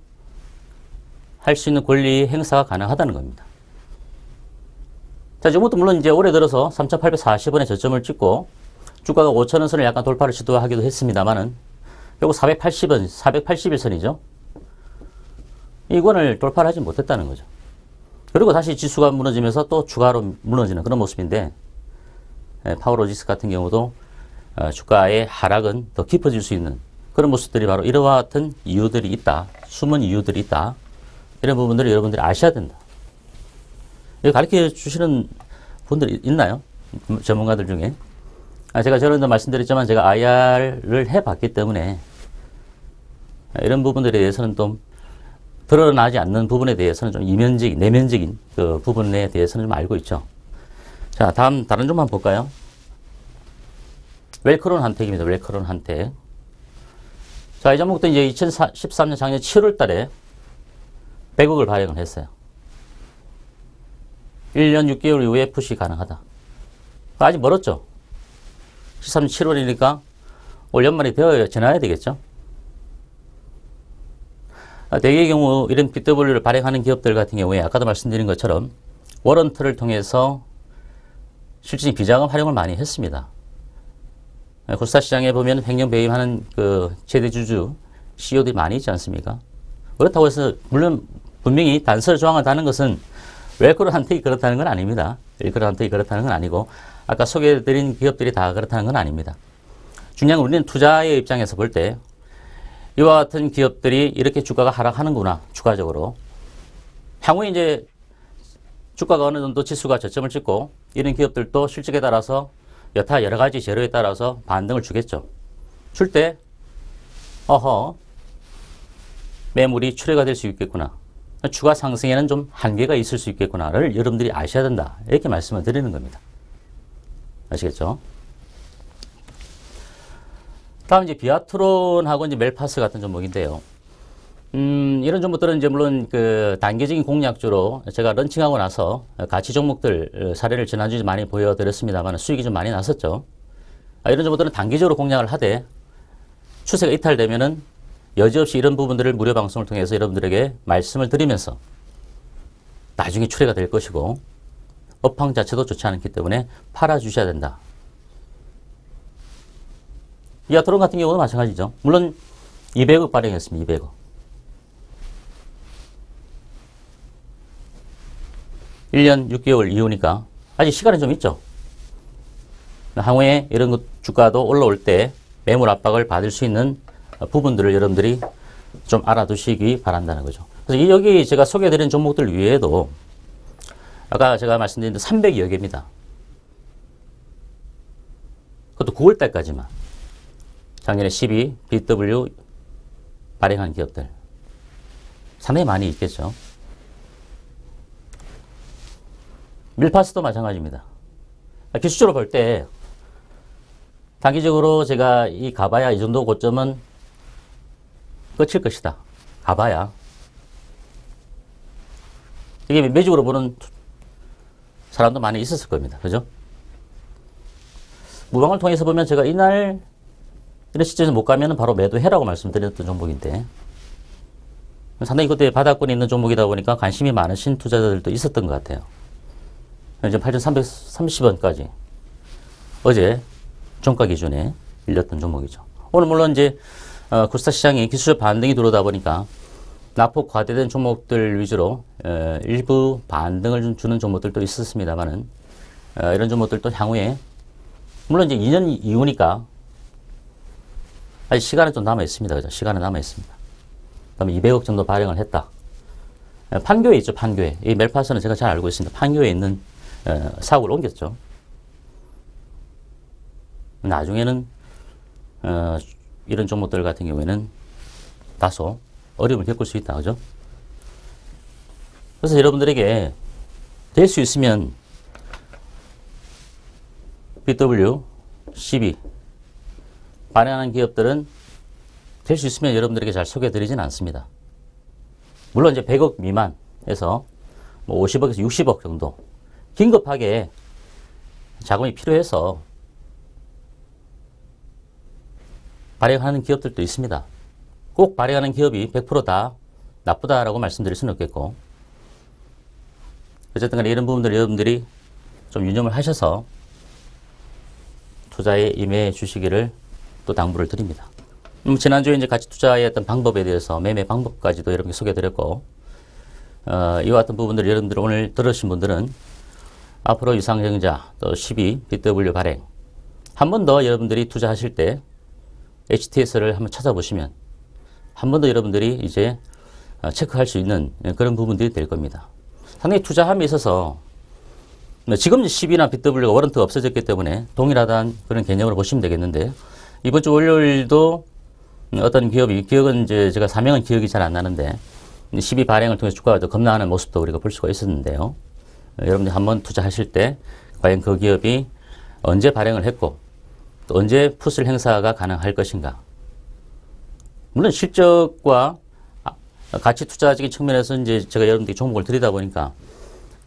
할 수 있는 권리 행사가 가능하다는 겁니다. 자, 이것도 물론 이제 올해 들어서 3,840원에 저점을 찍고 주가가 5,000원 선을 약간 돌파를 시도하기도 했습니다만은 결국 480원, 481선이죠. 이권을 돌파를 하지 못했다는 거죠. 그리고 다시 지수가 무너지면서 또 추가로 무너지는 그런 모습인데 파워로직스 같은 경우도 주가의 하락은 더 깊어질 수 있는 그런 모습들이 바로 이러한 같은 이유들이 있다. 숨은 이유들이 있다. 이런 부분들을 여러분들이 아셔야 된다. 이거 가르쳐 주시는 분들이 있나요? 전문가들 중에. 제가 전에도 말씀드렸지만 제가 IR을 해봤기 때문에 이런 부분들에 대해서는 좀 드러나지 않는 부분에 대해서는 좀 이면적인, 내면적인 그 부분에 대해서는 좀 알고 있죠. 자, 다음 다른 좀만 볼까요? 웰크론 한택입니다. 웰크론 한택. 자, 이 종목도 이제 2013년 작년 7월 달에 100억을 발행을 했어요. 1년 6개월 이후에 푸시 가능하다. 아직 멀었죠? 13년 7월이니까 올 연말이 되어 지나야 되겠죠? 대개의 경우 이런 BW를 발행하는 기업들 같은 경우에 아까도 말씀드린 것처럼 워런트를 통해서 실질적인 비자금 활용을 많이 했습니다. 코스타 시장에 보면 횡령 배임하는 그 최대 주주 CEO들이 많이 있지 않습니까? 그렇다고 해서 물론 분명히 단서 조항을 다는 것은 웰크론 한택이 그렇다는 건 아닙니다. 웰크론 한택이 그렇다는 건 아니고 아까 소개해드린 기업들이 다 그렇다는 건 아닙니다. 중요한 건 우리는 투자의 입장에서 볼 때 이와 같은 기업들이 이렇게 주가가 하락하는구나, 추가적으로. 향후에 이제 주가가 어느 정도 지수가 저점을 찍고 이런 기업들도 실적에 따라서 여타 여러 가지 재료에 따라서 반등을 주겠죠. 줄 때, 매물이 출회가 될 수 있겠구나. 주가 상승에는 좀 한계가 있을 수 있겠구나를 여러분들이 아셔야 된다. 이렇게 말씀을 드리는 겁니다. 아시겠죠? 다음 이제 비아트론하고 이제 멜파스 같은 종목인데요. 이런 종목들은 이제 물론 그 단계적인 공략주로 제가 런칭하고 나서 가치 종목들 사례를 지난주에 많이 보여드렸습니다만 수익이 좀 많이 났었죠. 이런 종목들은 단기적으로 공략을 하되 추세가 이탈되면은 여지없이 이런 부분들을 무료 방송을 통해서 여러분들에게 말씀을 드리면서 나중에 출회가 될 것이고 업황 자체도 좋지 않기 때문에 팔아주셔야 된다. 비아트론 같은 경우도 마찬가지죠. 물론 200억 발행했습니다. 200억. 1년 6개월 이후니까 아직 시간이 좀 있죠. 향후에 이런 것 주가도 올라올 때 매물 압박을 받을 수 있는 부분들을 여러분들이 좀 알아두시기 바란다는 거죠. 그래서 여기 제가 소개해드린 종목들 위에도 아까 제가 말씀드린 300여 개입니다. 그것도 9월 달까지만. 작년에 12, BW 발행한 기업들. 상당히 많이 있겠죠. 밀파스도 마찬가지입니다. 기술적으로 볼 때 단기적으로 제가 이 가봐야 이 정도 고점은 끝일 것이다. 가봐야. 이게 매직으로 보는 사람도 많이 있었을 겁니다. 그죠? 무방을 통해서 보면 제가 이날 이런 시점에서 못 가면 바로 매도해라고 말씀드렸던 종목인데 상당히 그때 바닥권에 있는 종목이다 보니까 관심이 많으신 투자자들도 있었던 것 같아요. 현재 8,330원까지 어제 종가 기준에 밀렸던 종목이죠. 오늘 물론 이제 코스닥 시장이 기술적 반등이 들어오다 보니까 낙폭 과대된 종목들 위주로 일부 반등을 주는 종목들도 있었습니다만은 이런 종목들도 향후에 물론 이제 2년 이후니까 아직 시간은 좀 남아 있습니다. 그죠? 시간은 남아 있습니다. 그다음에 200억 정도 발행을 했다. 판교에 있죠, 판교에. 이 멜파스는 제가 잘 알고 있습니다. 판교에 있는 사옥을 옮겼죠. 나중에는 이런 종목들 같은 경우에는 다소 어려움을 겪을 수 있다. 그죠? 그래서 여러분들에게 될 수 있으면 BW, CB 발행하는 기업들은 될 수 있으면 여러분들에게 잘 소개해 드리진 않습니다. 물론 이제 100억 미만에서 뭐 50억에서 60억 정도 긴급하게 자금이 필요해서 발행하는 기업들도 있습니다. 꼭 발행하는 기업이 100%다 나쁘다라고 말씀드릴 수는 없겠고, 어쨌든 간에 이런 부분들 여러분들이 좀 유념을 하셔서 투자에 임해 주시기를 또 당부를 드립니다. 지난주에 이제 가치 투자의 어떤 방법에 대해서 매매 방법까지도 여러분께 소개해드렸고, 이와 같은 부분들 여러분들 오늘 들으신 분들은 앞으로 유상증자 또 12 BW 발행 한 번 더 여러분들이 투자하실 때 HTS를 한번 찾아보시면 한 번 더 여러분들이 이제 체크할 수 있는 그런 부분들이 될 겁니다. 상당히 투자함에 있어서 지금 10이나 BW가 워런트가 없어졌기 때문에 동일하다는 그런 개념으로 보시면 되겠는데, 이번 주 월요일도 어떤 기억은 이제 제가 사명은 기억이 잘 안 나는데 12 발행을 통해서 주가가 더 급락하는 모습도 우리가 볼 수가 있었는데요. 여러분들이 한번 투자하실 때 과연 그 기업이 언제 발행을 했고 또 언제 풋을 행사가 가능할 것인가. 물론 실적과 가치 투자적인 측면에서 이제 제가 여러분들께 종목을 드리다 보니까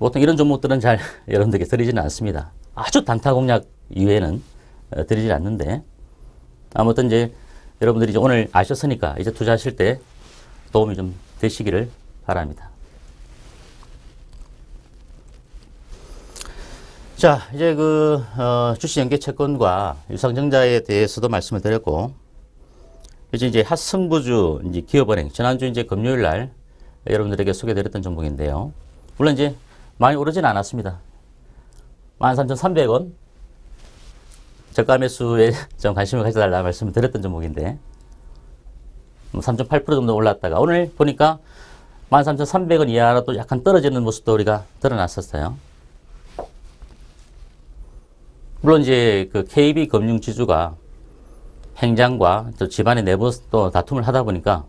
보통 이런 종목들은 잘 여러분들께 드리지는 않습니다. 아주 단타 공략 이외에는 드리지 않는데, 아무튼 이제 여러분들이 이제 오늘 아셨으니까 이제 투자하실 때 도움이 좀 되시기를 바랍니다. 자, 이제 주식 연계 채권과 유상증자에 대해서도 말씀을 드렸고, 이제 핫승부주 이제 기업은행 지난주 이제 금요일 날 여러분들에게 소개드렸던 종목인데요. 물론 이제 많이 오르진 않았습니다. 13,300원 저가 매수에 좀 관심을 가져달라 말씀을 드렸던 종목인데 3.8% 정도 올랐다가 오늘 보니까 13,300원 이하로 또 약간 떨어지는 모습도 우리가 드러났었어요. 물론 이제 그 KB 금융지주가 행장과 또 집안의 내부 또 다툼을 하다 보니까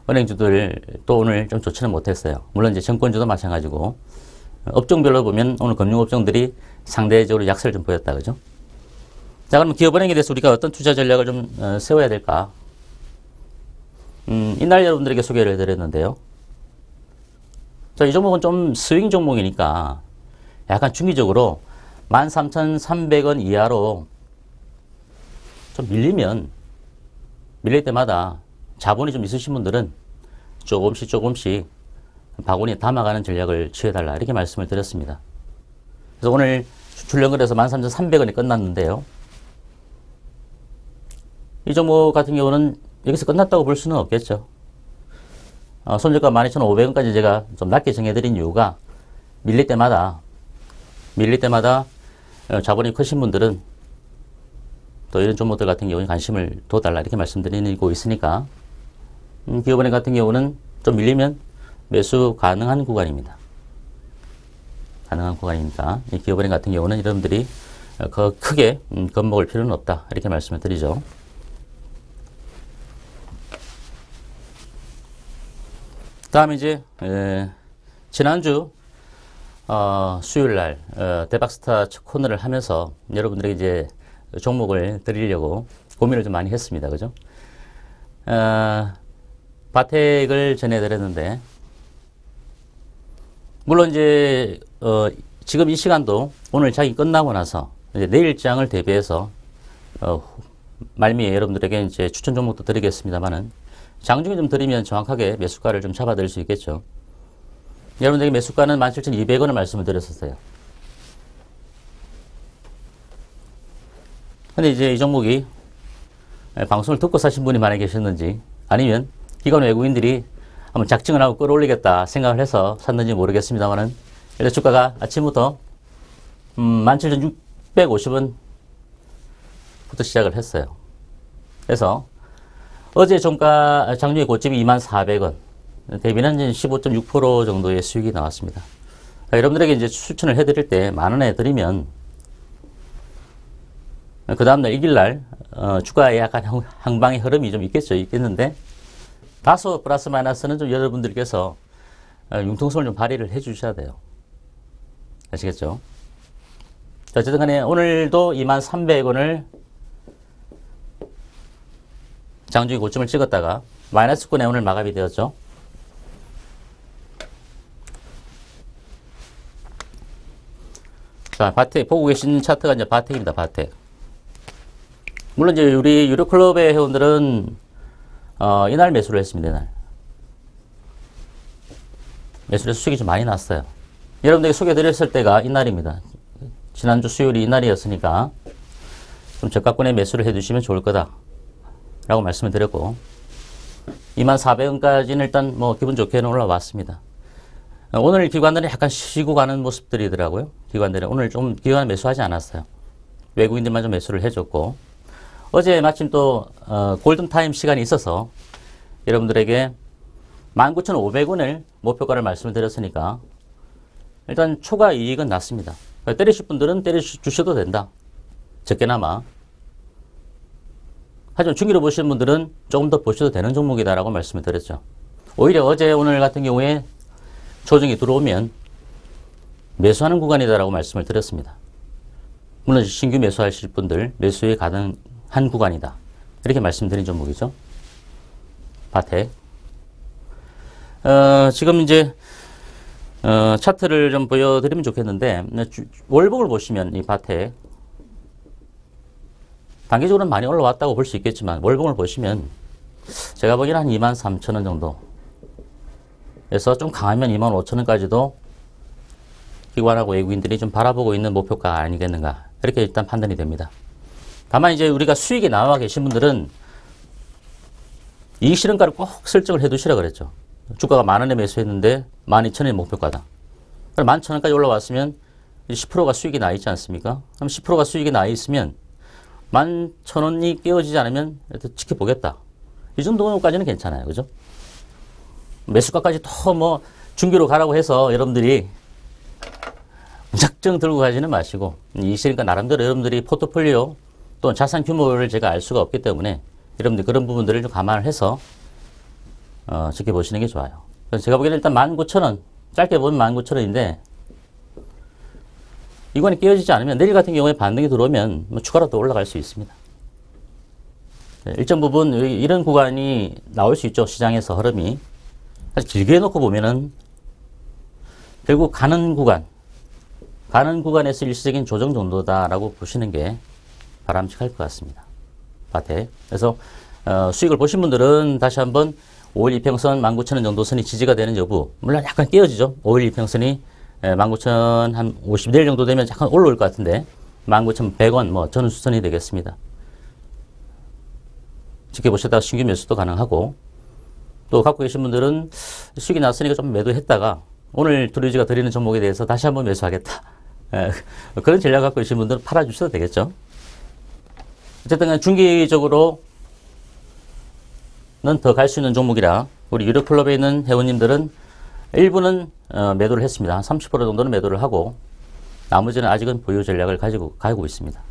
은행주들 또 오늘 좀 좋지는 못했어요. 물론 이제 정권주도 마찬가지고 업종별로 보면 오늘 금융업종들이 상대적으로 약세를 좀 보였다, 그죠? 자, 그러면 기업은행에 대해서 우리가 어떤 투자 전략을 좀 세워야 될까? 이날 여러분들에게 소개를 해드렸는데요. 자, 이 종목은 좀 스윙 종목이니까 약간 중기적으로 13,300원 이하로 좀 밀릴 때마다 자본이 좀 있으신 분들은 조금씩 바구니에 담아가는 전략을 취해달라 이렇게 말씀을 드렸습니다. 그래서 오늘 수출 연결해서 13,300원이 끝났는데요. 이 종목 같은 경우는 여기서 끝났다고 볼 수는 없겠죠. 손절가 12,500원까지 제가 좀 낮게 정해드린 이유가 밀릴 때마다 자본이 크신 분들은 또 이런 종목들 같은 경우에 관심을 둬달라 이렇게 말씀드리고 있으니까 기업은행 같은 경우는 좀 밀리면 매수 가능한 구간입니다. 가능한 구간이니까 이 기업은행 같은 경우는 여러분들이 크게 겁먹을 필요는 없다 이렇게 말씀을 드리죠. 다음에 이제 지난주 수요일날 대박스타 코너를 하면서 여러분들에게 이제 종목을 드리려고 고민을 좀 많이 했습니다. 그죠? 바텍을 전해드렸는데 물론 이제 지금 이 시간도 오늘 장이 끝나고 나서 이제 내일 장을 대비해서 말미에 여러분들에게 이제 추천 종목도 드리겠습니다만은 장중에 좀 드리면 정확하게 매수가를 좀 잡아드릴 수 있겠죠. 여러분들에게 매수가는 17,200원을 말씀을 드렸었어요. 근데 이제 이 종목이 방송을 듣고 사신 분이 많이 계셨는지 아니면 기관 외국인들이 한번 작정을 하고 끌어올리겠다 생각을 해서 샀는지 모르겠습니다만은 일단 주가가 아침부터 17,650원부터 시작을 했어요. 그래서 어제 종가 장중에 고점이 24,000원 대비는 15.6% 정도의 수익이 나왔습니다. 여러분들에게 이제 추천을 해드릴 때 10,000원에 드리면 그 다음날 1일날 주가에 약간 항방의 흐름이 좀 있겠는데 다소 플러스 마이너스는 좀 여러분들께서 융통성을 좀 발휘를 해 주셔야 돼요. 아시겠죠? 어쨌든 간에 오늘도 23,000원을 장중에 고점을 찍었다가 마이너스권에 오늘 마감이 되었죠. 자, 바텍 보고 계신 차트가 이제 바텍입니다. 바텍. 물론 이제 우리 유료클럽의 회원들은 이날 매수를 했습니다. 이날 매수해서 수익이 좀 많이 났어요. 여러분들에게 소개해드렸을 때가 이날입니다. 지난주 수요일이 이날이었으니까 좀 저가권에 매수를 해두시면 좋을 거다 라고 말씀을 드렸고 24,000원까지는 일단 뭐 기분 좋게는 올라왔습니다. 오늘 기관들은 약간 쉬고 가는 모습들이더라고요. 기관들은 오늘 좀 기관 매수하지 않았어요. 외국인들만 좀 매수를 해줬고 어제 마침 또 골든타임 시간이 있어서 여러분들에게 19,500원을 목표가를 말씀을 드렸으니까 일단 초과 이익은 났습니다. 때리실 분들은 때려주셔도 된다. 적게나마. 하지만 중기로 보시는 분들은 조금 더 보셔도 되는 종목이다라고 말씀을 드렸죠. 오히려 어제 오늘 같은 경우에 조정이 들어오면 매수하는 구간이다라고 말씀을 드렸습니다. 물론 신규 매수하실 분들 매수에 가능한 구간이다. 이렇게 말씀드린 종목이죠. 바텍. 지금 이제 차트를 좀 보여드리면 좋겠는데 월봉을 보시면 이 바텍 단기적으로는 많이 올라왔다고 볼 수 있겠지만 월봉을 보시면 제가 보기에는 한 23,000원 정도 에서 좀 강하면 25,000원까지도 기관하고 외국인들이 좀 바라보고 있는 목표가 아니겠는가 이렇게 일단 판단이 됩니다. 다만 이제 우리가 수익이 나와 계신 분들은 이익 실현가를 꼭 설정을 해 두시라 그랬죠. 주가가 10,000원에 매수했는데 12,000원이 목표가다. 그럼 11,000원까지 올라왔으면 10%가 수익이 나 있지 않습니까? 그럼 10%가 수익이 나 있으면 11,000원이 깨어지지 않으면 지켜보겠다. 이 정도까지는 괜찮아요. 그죠? 매수가까지 더 뭐 중기로 가라고 해서 여러분들이 무작정 들고 가지는 마시고 이익 실현가 나름대로 여러분들이 포트폴리오 또는 자산 규모를 제가 알 수가 없기 때문에 여러분들 그런 부분들을 좀 감안을 해서 지켜보시는 게 좋아요. 그래서 제가 보기에는 일단 19,000원, 짧게 보면 19,000원인데 이관이 깨어지지 않으면 내일 같은 경우에 반등이 들어오면 뭐 추가로 더 올라갈 수 있습니다. 일정 부분 이런 구간이 나올 수 있죠. 시장에서 흐름이. 사실 길게 놓고 보면은 결국 가는 구간에서 일시적인 조정 정도다라고 보시는 게 바람직할 것 같습니다. 바텍. 그래서 수익을 보신 분들은 다시 한번 5일 이평선 19,000원 정도 선이 지지가 되는 여부, 물론 약간 깨어지죠. 5일 이평선이 19,000 한 50내일 정도 되면 약간 올라올 것 같은데 19,100원 뭐 저는 수선이 되겠습니다. 지켜보셨다가 신규 매수도 가능하고 또 갖고 계신 분들은 수익이 났으니까 좀 매도했다가 오늘 드루이즈가 드리는 종목에 대해서 다시 한번 매수하겠다. 그런 전략 갖고 계신 분들은 팔아주셔도 되겠죠. 어쨌든 중기적으로는 더 갈 수 있는 종목이라 우리 유료클럽에 있는 회원님들은 일부는 매도를 했습니다. 한 30% 정도는 매도를 하고 나머지는 아직은 보유 전략을 가지고 있습니다.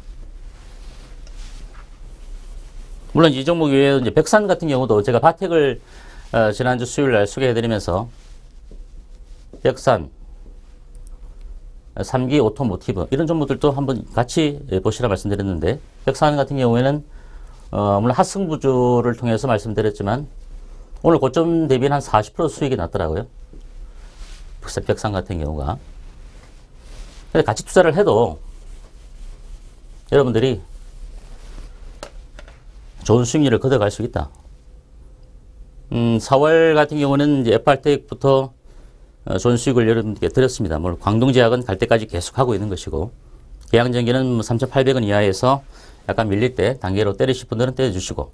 물론 이 종목 외에 이제 백산 같은 경우도 제가 바텍을 지난주 수요일 날 소개해드리면서 백산, 3기 오토모티브 이런 종목들도 한번 같이 보시라 말씀드렸는데 백산 같은 경우에는 물론 하승부주를 통해서 말씀드렸지만 오늘 고점 대비는 한 40% 수익이 났더라고요. 백산 같은 경우가. 근데 같이 투자를 해도 여러분들이 좋은 수익률을 거둬갈 수 있다. 4월 같은 경우는 이제 FRT부터 좋은 수익을 여러분께 드렸습니다. 물론 광동제약은 갈 때까지 계속 하고 있는 것이고, 계양전기는 3,800원 이하에서 약간 밀릴 때 단계로 때리실 분들은 때려주시고,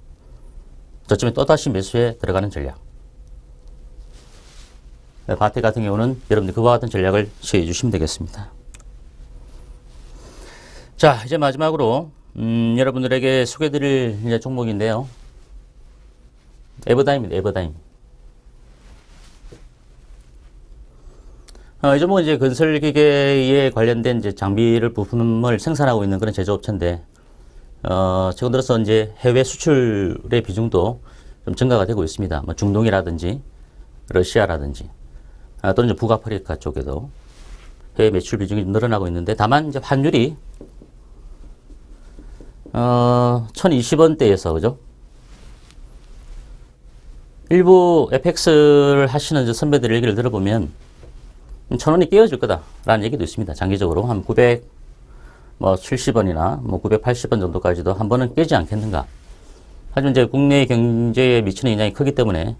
저쯤에 또다시 매수에 들어가는 전략. 바텍 같은 경우는 여러분들 그와 같은 전략을 시행해 주시면 되겠습니다. 자, 이제 마지막으로 여러분들에게 소개해드릴 이제 종목인데요. 에버다임입니다. 에버다임. 이 종목은 이제 건설기계에 관련된 이제 장비를 부품을 생산하고 있는 그런 제조업체인데, 최근 들어서 이제 해외 수출의 비중도 좀 증가가 되고 있습니다. 뭐 중동이라든지 러시아라든지 또는 이제 북아프리카 쪽에도 해외 매출 비중이 늘어나고 있는데, 다만 이제 환율이 1020원대에서 그죠? 일부 FX를 하시는 이제 선배들 얘기를 들어보면 1,000원이 깨어질 거다라는 얘기도 있습니다. 장기적으로 한 970원이나 뭐 980원 정도까지도 한 번은 깨지 않겠는가. 하지만 이제 국내 경제에 미치는 영향이 크기 때문에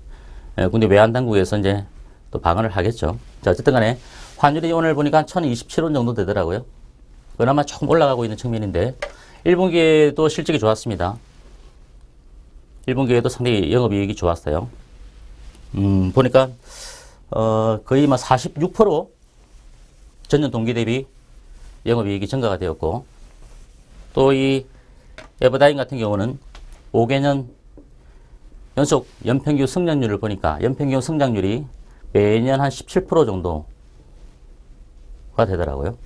국내 외환 당국에서 이제 또 방어를 하겠죠. 자, 어쨌든 간에 환율이 오늘 보니까 1,027원 정도 되더라고요. 그나마 조금 올라가고 있는 측면인데, 1분기에도 실적이 좋았습니다. 1분기에도 상당히 영업이익이 좋았어요. 보니까 거의 막 46% 전년 동기 대비 영업이익이 증가가 되었고, 또 이 에버다임 같은 경우는 5개년 연속 연평균 성장률을 보니까 연평균 성장률이 매년 한 17% 정도가 되더라고요.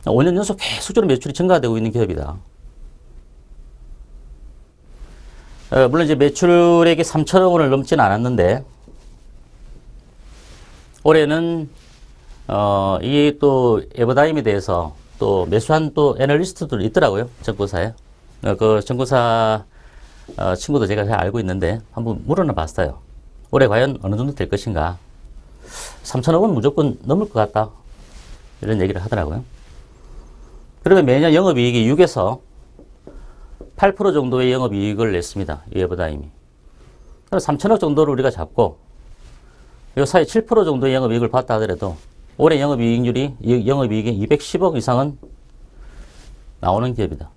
5년 연속 계속적으로 매출이 증가되고 있는 기업이다. 물론 이제 매출액이 3천억 원을 넘지는 않았는데, 올해는 이 또 에버다임에 대해서 또 매수한 또 애널리스트들이 있더라고요. 정보사에. 그 정보사 친구도 제가 잘 알고 있는데 한번 물어는 봤어요. 올해 과연 어느 정도 될 것인가. 3천억 원 무조건 넘을 것 같다. 이런 얘기를 하더라고요. 그러면 매년 영업이익이 6에서 8% 정도의 영업이익을 냈습니다. 이 에버다임이. 그럼 3천억 정도를 우리가 잡고 이 사이 7% 정도의 영업이익을 봤다 하더라도 올해 영업이익률이 영업이익이 210억 이상은 나오는 기업이다.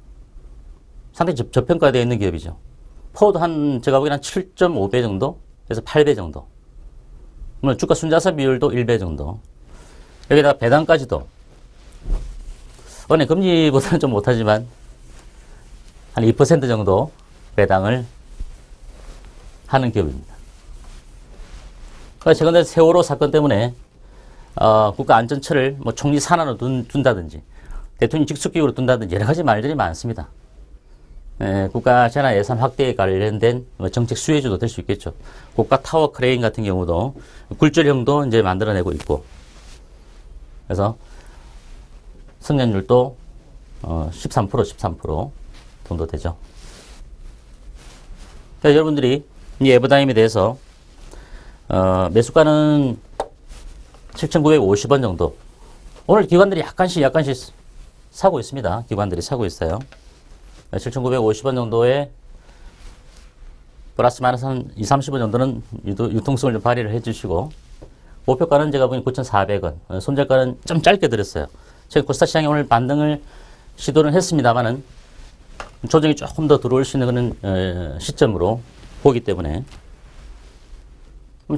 상당히 저평가되어 있는 기업이죠. 포도 제가 보기에는 한 7.5배 정도? 그래서 8배 정도. 물론 주가 순자산 비율도 1배 정도. 여기다가 배당까지도 은행 금리보다는 좀 못하지만 한 2% 정도 배당을 하는 기업입니다. 최근에 세월호 사건 때문에 국가안전처를 뭐 총리 산하로 둔다든지 대통령 직속기구로 둔다든지 여러 가지 말들이 많습니다. 국가 재난 예산 확대에 관련된 정책 수혜주도 될 수 있겠죠. 국가 타워 크레인 같은 경우도 굴절형도 이제 만들어내고 있고, 그래서 성장률도 13% 정도 되죠. 그러니까 여러분들이 이 에버다임에 대해서 매수가는 7,950원 정도. 오늘 기관들이 약간씩 사고 있습니다. 기관들이 사고 있어요. 7,950원 정도에 플러스 마이너스 한 2, 30원 정도는 유통성을 좀 발휘를 해주시고, 목표가는 제가 보기엔 9,400원, 손절가는 좀 짧게 드렸어요. 제가 코스닥 시장에 오늘 반등을 시도를 했습니다만은 조정이 조금 더 들어올 수 있는 그런 시점으로 보기 때문에,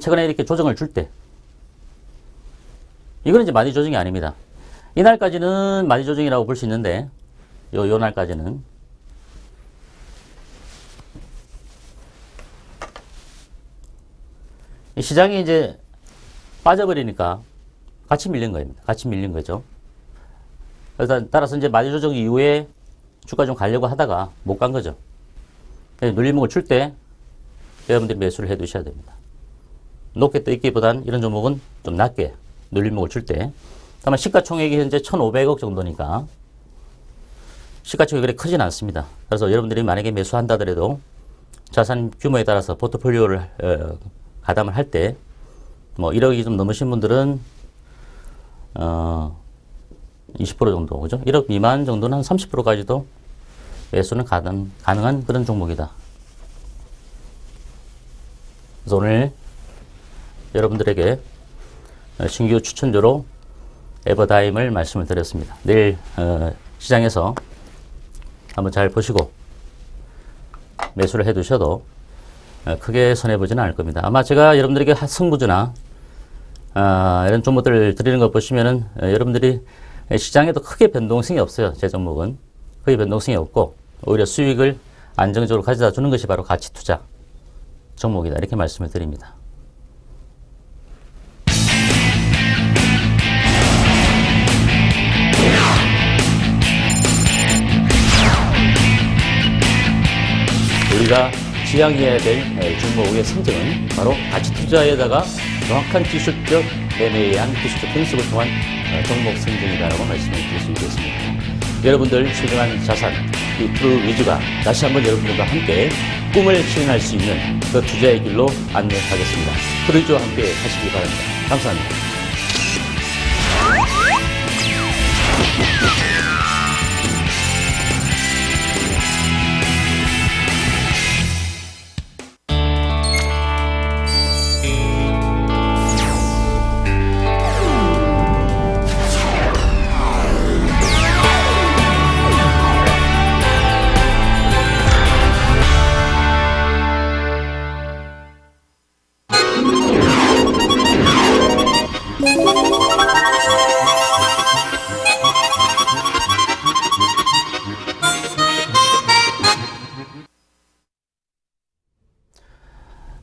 최근에 이렇게 조정을 줄 때, 이거는 이제 마디 조정이 아닙니다. 이날까지는 마디 조정이라고 볼 수 있는데, 요 날까지는. 시장이 이제 빠져버리니까 같이 밀린 겁니다. 같이 밀린 거죠. 그래서 따라서 이제 마디 조정 이후에 주가 좀 가려고 하다가 못 간 거죠. 눌림목을 줄 때 여러분들이 매수를 해 두셔야 됩니다. 높게 떠 있기보단 이런 종목은 좀 낮게 눌림목을 줄 때. 다만 시가총액이 현재 1,500억 정도니까 시가총액이 그렇게 크진 않습니다. 그래서 여러분들이 만약에 매수한다 하더라도 자산 규모에 따라서 포트폴리오를 가담을 할 때 뭐 1억이 좀 넘으신 분들은 20% 정도, 그죠? 1억 미만 정도는 한 30%까지도 매수는 가능한 그런 종목이다. 그래서 오늘 여러분들에게 신규 추천주로 에버다임을 말씀을 드렸습니다. 내일 시장에서 한번 잘 보시고 매수를 해 두셔도 크게 손해보지는 않을 겁니다. 아마 제가 여러분들에게 승부주나 이런 종목들을 드리는 거 보시면은 여러분들이 시장에도 크게 변동성이 없어요. 제 종목은 크게 변동성이 없고 오히려 수익을 안정적으로 가져다 주는 것이 바로 가치 투자 종목이다, 이렇게 말씀을 드립니다. 우리가 지향해야 될 종목의 성적은 바로 가치 투자에다가 정확한 기술적 매매에 의한 기술적 분석을 통한 종목 선정이라고 말씀을 드릴 수 있겠습니다. 여러분들 소중한 자산, 이 프로 위주가 다시 한번 여러분들과 함께 꿈을 실현할 수 있는 그 투자의 길로 안내하겠습니다. 프로위주와 함께 하시기 바랍니다. 감사합니다.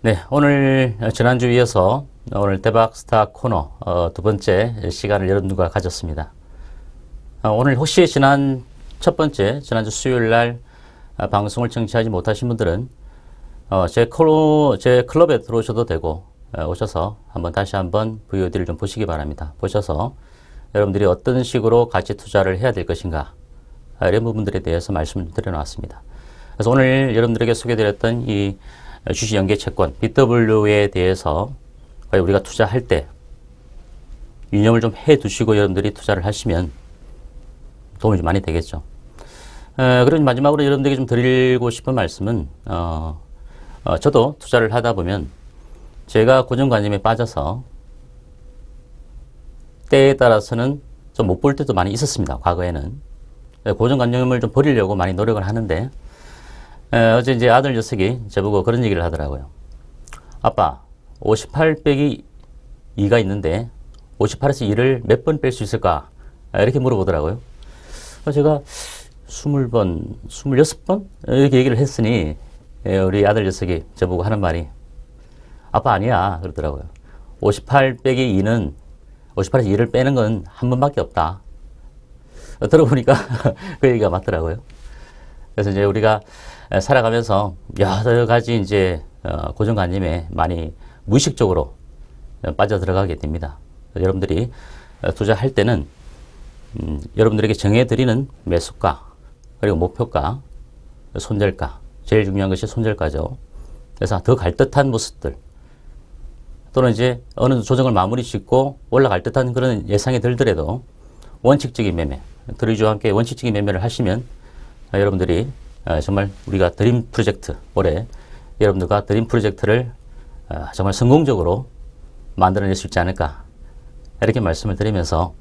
네, 오늘 지난주 이어서 오늘 대박 스타 코너 두 번째 시간을 여러분들과 가졌습니다. 오늘 혹시 지난주 수요일 날 방송을 청취하지 못하신 분들은 제 클럽에 들어오셔도 되고 오셔서 다시 한번 VOD를 좀 보시기 바랍니다. 보셔서 여러분들이 어떤 식으로 가치 투자를 해야 될 것인가, 이런 부분들에 대해서 말씀을 드려놨습니다. 그래서 오늘 여러분들에게 소개드렸던 이 주식 연계 채권 BW에 대해서 우리가 투자할 때 유념을 좀 해 두시고 여러분들이 투자를 하시면 도움이 좀 많이 되겠죠. 그리고 마지막으로 여러분들에게 좀 드리고 싶은 말씀은 저도 투자를 하다 보면 제가 고정관념에 빠져서 때에 따라서는 좀 못 볼 때도 많이 있었습니다. 과거에는 고정관념을 좀 버리려고 많이 노력을 하는데 어제 이제 아들 녀석이 저보고 그런 얘기를 하더라고요. 아빠, 58 빼기 2가 있는데 58에서 2를 몇 번 뺄 수 있을까? 이렇게 물어보더라고요. 제가 20번, 26번? 이렇게 얘기를 했으니 우리 아들 녀석이 저보고 하는 말이 아빠 아니야, 그러더라고요. 58 빼기 2는 58에서 2를 빼는 건 한 번밖에 없다. 들어보니까 그 얘기가 맞더라고요. 그래서 이제 우리가 살아가면서 여러 가지 이제 고정관념에 많이 무의식적으로 빠져 들어가게 됩니다. 여러분들이 투자할 때는 여러분들에게 정해드리는 매수가, 그리고 목표가, 손절가, 제일 중요한 것이 손절가죠. 그래서 더 갈 듯한 모습들, 또는 이제 어느 조정을 마무리 짓고 올라갈 듯한 그런 예상이 들더라도 원칙적인 매매, 드리주와 함께 원칙적인 매매를 하시면 여러분들이 정말 우리가 드림 프로젝트, 올해 여러분들과 드림 프로젝트를 정말 성공적으로 만들어낼 수 있지 않을까, 이렇게 말씀을 드리면서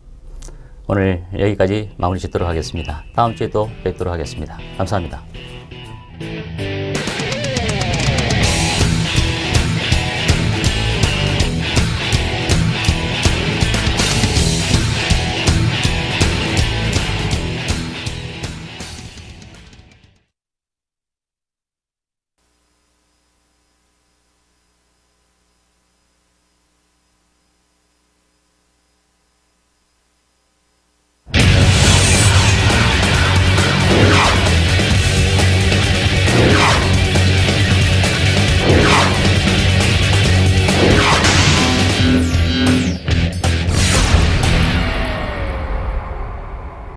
오늘 여기까지 마무리 짓도록 하겠습니다. 다음 주에 또 뵙도록 하겠습니다. 감사합니다.